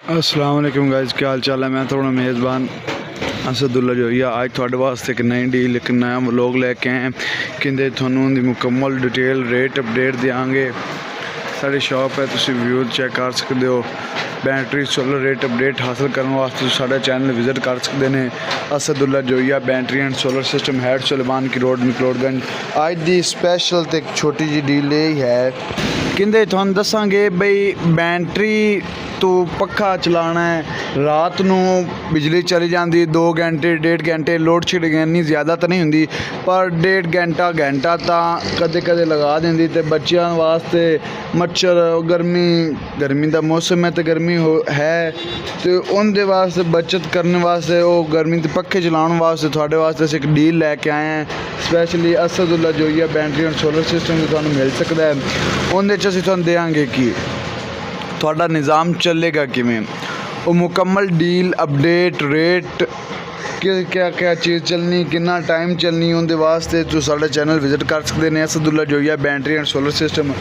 अस्सलाम वालेकुम गाइस, क्या हाल चाल है। मैं थोड़ा मेज़बान असदुल्ला जोइया अज थोड़े वास्ते एक नई डील एक नया व्लॉग लैके आए कि थोनू उनकी मुकम्मल डिटेल रेट अपडेट देंगे। साड़ी शॉप है, तुम व्यू चेक कर सकते हो। बैटरी सोलर रेट अपडेट हासिल करने वास्ते साढ़े चैनल विजिट कर सकते हैं। Asadullah Joiya battery and solar system Head Suleman की रोड मकलोडगंज। अज की स्पैशल तो एक छोटी जी डील यही है कि थोन दसांगे बई बैटरी तो पखा चलाना है, रात नू बिजली चली जाती 2 घंटे 1.5 घंटे लोड शेडिंग इन्नी ज़्यादा तो नहीं होंगी, पर 1.5 घंटा तो कदे कदे लगा देंदी। तो बच्चों वास्ते मच्छर गर्मी का मौसम है तो गर्मी है, तो उनके वास्ते बचत करने वास्ते वो गर्मी के पखे चलाने वास्ते थोड़े वास्ते एक डील लैके आए हैं specially. Asadullah Joiya battery and solar system भी तुहानू मिल सकता है। उनके असीं तुहानू देंगे कि थोड़ा निज़ाम चलेगा किमें, वो मुकम्मल डील अपडेट रेट क्या क्या चीज़ चलनी कितना टाइम चलनी उनके वास्ते तो साढ़े चैनल विजिट कर सकते हैं। Asadullah Joiya battery and solar system.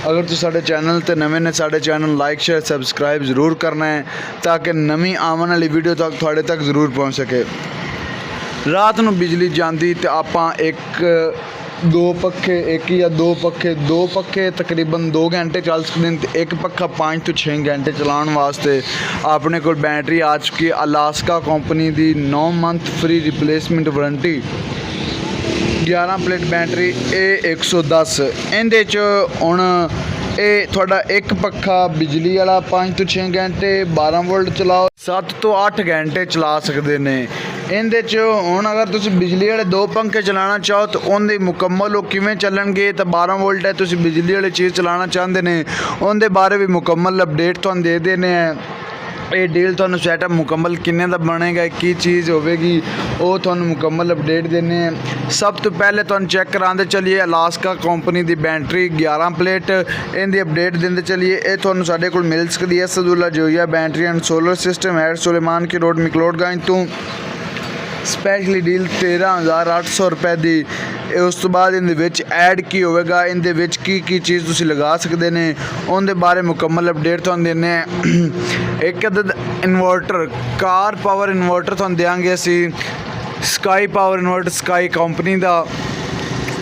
अगर तो साढ़े चैनल ते नवे ने साढ़े चैनल लाइक शेयर सबसक्राइब ज़रूर करना है ताकि नवी आने वाली वीडियो तक थोड़े तक ज़रूर पहुँच सके। रात को बिजली जाती तो आपां दो पखे तकरीबन 2 घंटे चल सकते हैं। एक पखा 5 तो 6 घंटे चलाने वास्ते अपने को बैटरी आ चुकी है अलास्का कंपनी की 9 month free replacement warranty. 11 plate battery A110 इहदे च हुण थोड़ा एक पखा बिजली वाला 5 तो 6 घंटे 12 वोल्ट चलाओ 7 तो 8 घंटे चला सकते हैं। इहदे च हुण अगर तुसीं बिजली वाले 2 पंखे चलाना चाहो तो उनके मुकम्मल वो किवें चलणगे। तो 12 वोल्ट है, तुसीं बिजली वाली चीज़ चलाना चाहते हैं उनके बारे भी मुकम्मल अपडेट तुहानू दे देने हैं। ये डील तुहानू सैटअप मुकम्मल किन्ने दा बनेगा, की चीज़ होगी वो तुहानू मुकम्मल अपडेट देने हैं। सब तो पहले तुहानू चेक कराते चलिए अलास्का कंपनी की बैटरी 11 प्लेट इनकी अपडेट देंदे चलिए। ये तुहानू साडे कोल मिल सकती है। Asadullah Joiya battery and solar system Head Suleman की रोड मकलोडगंज तो स्पैशली डील 13,800 रुपए की। उस तो बाद इन ऐड की होगा, इन की चीज़ तुसी लगा सकते हैं उनके बारे मुकम्मल अपडेट तुहानू देने। एक अदद इन्वर्टर कार पावर इन्वर्टर तुहानू देंगे असी sky power inverter sky company का।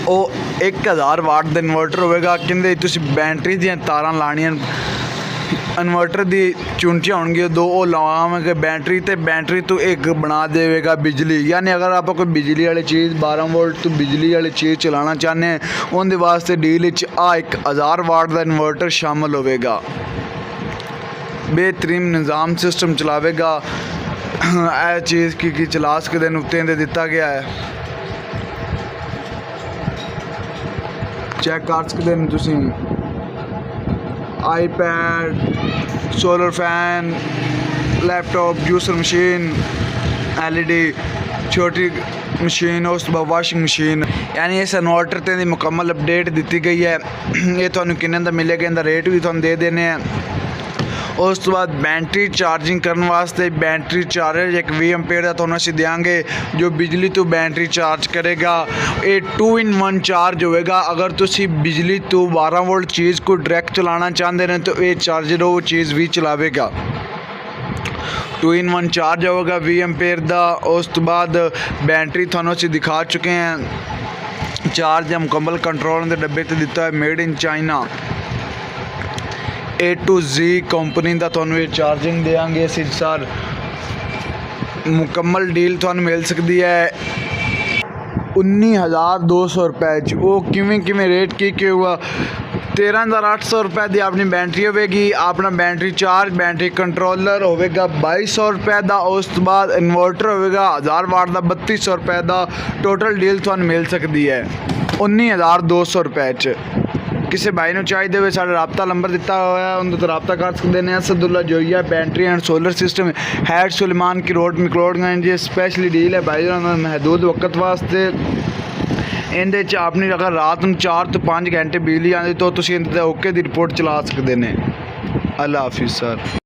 वो 1000 वाट का इन्वर्टर होगा कि तुसी बैटरी दी तारां लानियां इन्वर्टर की चुंटियाँ होंगे 2 वो लावांगे बैटरी तो बैटरी तो एक बना देगा बिजली। यानी अगर आप कोई बिजली वाली चीज़ 12 वोल्ट तो बिजली वाली चीज़ चलाना चाहते हैं उनके वास्ते डील 1000 वाट का इन्वर्टर शामिल होगा। बेहतरीन निज़ाम सिस्टम चलावेगा। यह चीज़ की चला सकते हैं उत्ते दे दिता गया है, चेक कर सकते हैं तुसीं। iPad solar fan laptop juicer machine LED छोटी मशीन उस बाद वाशिंग मशीन। यानी इस इन्वर्टर ते मुकम्मल अपडेट दी गई है। ये तुहानू किन्ने दा मिलेगा, इनका रेट भी तुहानू दे देने हैं। उस तो बाद बैटरी चार्जिंग करने वास्ते बैटरी चार्जर एक 20 एम्पेयर का तुहानू असीं देंगे जो बिजली तो बैटरी चार्ज करेगा। ये 2 in 1 चार्ज होएगा। अगर तुसी बिजली तो 12 वोल्ट चीज़ को डायरेक्ट चलाना चाहते हैं तो ये चार्जर वो चीज़ भी चलावेगा। 2 in 1 चार्ज होगा 20 एम्पेयर का। उस तो बाद बैटरी तुहानू असीं दिखा चुके हैं चार्ज या मुकम्मल कंट्रोल के डब्बे ते दिता है made in China. A to Z company का तुहानू ये चार्जिंग देंगे असीं सर। मुकम्मल डील तुहानू मिल सकती है 19,200 रुपए। वो किमें रेट की हुआ 13,800 रुपए की अपनी बैटरी होगी। अपना बैटरी चार्ज बैटरी कंट्रोलर होगा 2200 रुपए का। उस तो बाद इन्वर्टर होगा 1000 वाट का 3200 रुपए का। टोटल डील तुहानू मिल सकती है 19,200 रुपए। किसी भाई ने चाहिए हुए साढ़ा राबता नंबर दिता हुआ है उनके तो राबता कर सकते हैं। Asadullah Joiya battery and solar system Head Suleman की रोड मकलोडगंज। ये स्पैशली डील है भाई महदूद वक्त वास्ते। इनदे अपनी अगर रात में 4 तो 5 घंटे बिजली आती तो तुसीं ओके दी रिपोर्ट चला सकते हैं। अल्लाह हाफिज़ सर।